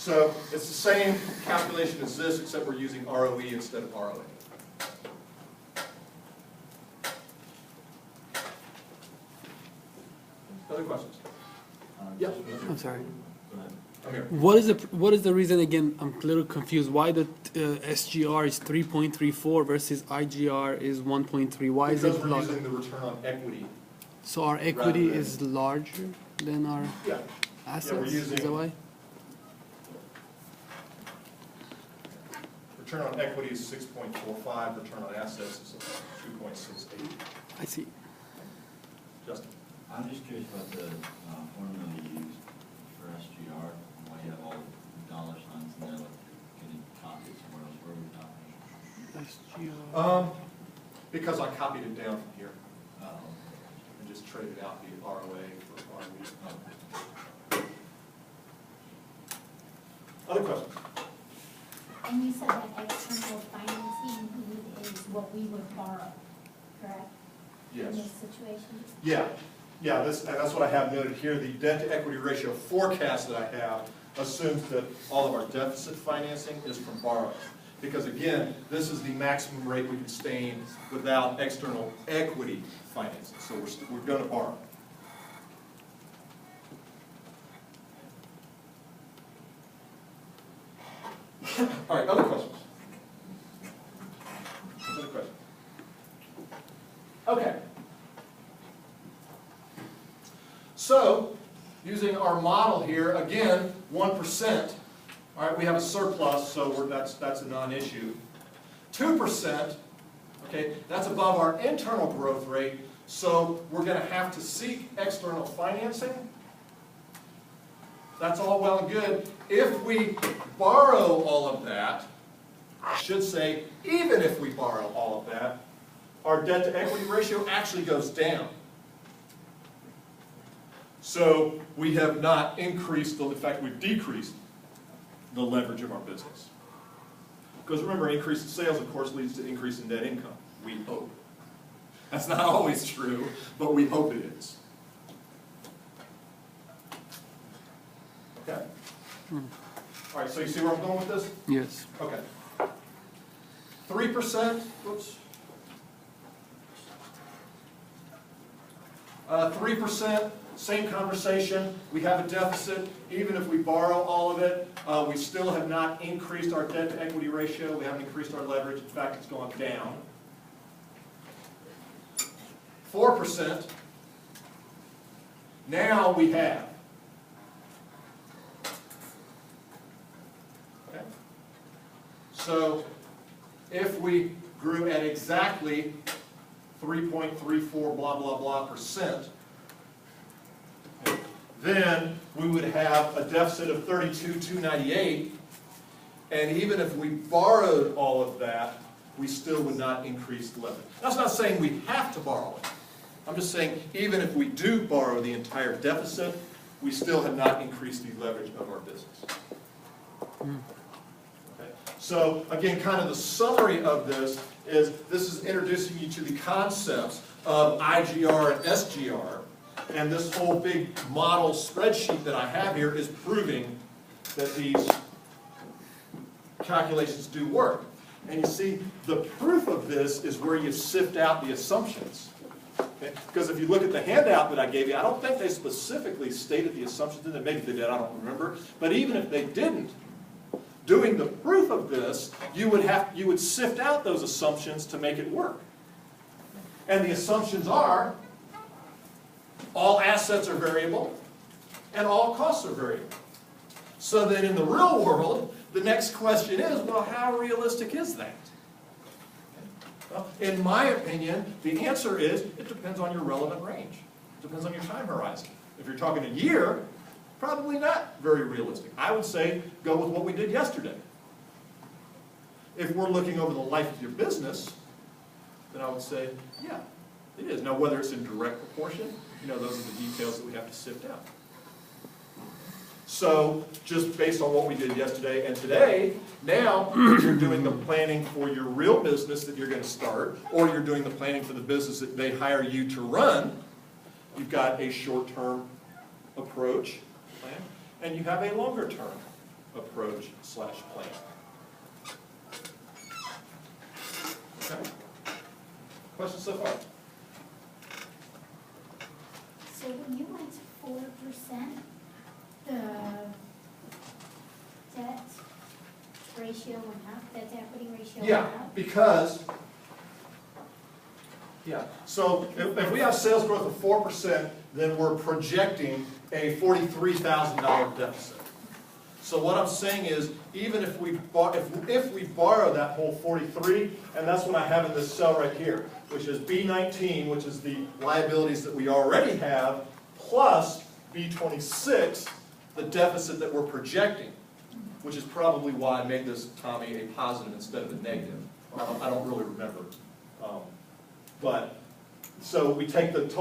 So it's the same calculation as this, except we're using ROE instead of ROA. Other questions? Yeah. I'm sorry. I'm here. What is the reason again? I'm a little confused. Why the SGR is 3.34 versus IGR is 1.3? Why is Because it we're larger? using the return on equity. So our equity rather than- is larger than our Yeah. assets? Is that using- why? Return on equity is 6.45, return on assets is 2.68. I see. Justin? I'm just curious about the formula you used for SGR, and why you have all the dollar signs in there, like you're getting copied somewhere else. Where are we copying? SGR. Because I copied it down from here Oh, and just traded out the ROA for ROE. okay. Other questions? And you said that external financing is what we would borrow, correct? In Yes. this situation? Yeah, and that's what I have noted here. The debt-to-equity ratio forecast that I have assumes that all of our deficit financing is from borrowing. Because again, this is the maximum rate we can sustain without external equity financing. So we're going to borrow. All right, other questions? Other questions? Okay. So, using our model here, again, 1%. All right, we have a surplus, so that's a non-issue. 2%, okay, that's above our internal growth rate, so we're going to have to seek external financing. That's all well and good. If we borrow all of that, I should say, even if we borrow all of that, our debt-to-equity ratio actually goes down. So we have not increased, in fact, we've decreased the leverage of our business. Because remember, increase in sales, of course, leads to increase in net income. We hope. That's not always true, but we hope it is. Okay? All right, so you see where I'm going with this? Yes. Okay. 3%, whoops. 3%, same conversation. We have a deficit. Even if we borrow all of it, we still have not increased our debt-to-equity ratio. We haven't increased our leverage. In fact, it's gone down. 4%. Now we have. Okay. So if we grew at exactly 3.34 blah blah blah percent, then we would have a deficit of 32,298, and even if we borrowed all of that, we still would not increase the leverage. That's not saying we have to borrow it. I'm just saying even if we do borrow the entire deficit, we still have not increased the leverage of our business. Okay. So again, kind of the summary of this is introducing you to the concepts of IGR and SGR, and this whole big model spreadsheet that I have here is proving that these calculations do work. And you see, the proof of this is where you sift out the assumptions. Okay? Because if you look at the handout that I gave you, I don't think they specifically stated the assumptions in it. Maybe they did, I don't remember. But even if they didn't, doing the proof of this, you would sift out those assumptions to make it work. And the assumptions are all assets are variable and all costs are variable. So then in the real world, the next question is, well, how realistic is that? Well, in my opinion, the answer is it depends on your relevant range. It depends on your time horizon. If you're talking a year, probably not very realistic. I would say go with what we did yesterday. If we're looking over the life of your business, then I would say, yeah, it is. Now, whether it's in direct proportion, those are the details that we have to sift out. So, just based on what we did yesterday and today, now you're doing the planning for your real business that you're going to start, or you're doing the planning for the business that they hire you to run. You've got a short-term approach plan, and you have a longer-term approach /plan. Okay? Questions so far? So when you went to 4%, the debt ratio went up, debt to equity ratio went Yeah, up? because, so if we have sales growth of 4%, then we're projecting a $43,000 deficit. So what I'm saying is, even if we borrow that whole 43, and that's what I have in this cell right here, which is B19, which is the liabilities that we already have, plus B26, the deficit that we're projecting, which is probably why I made this, Tommy, a positive instead of a negative. I don't really remember. But, so we take the total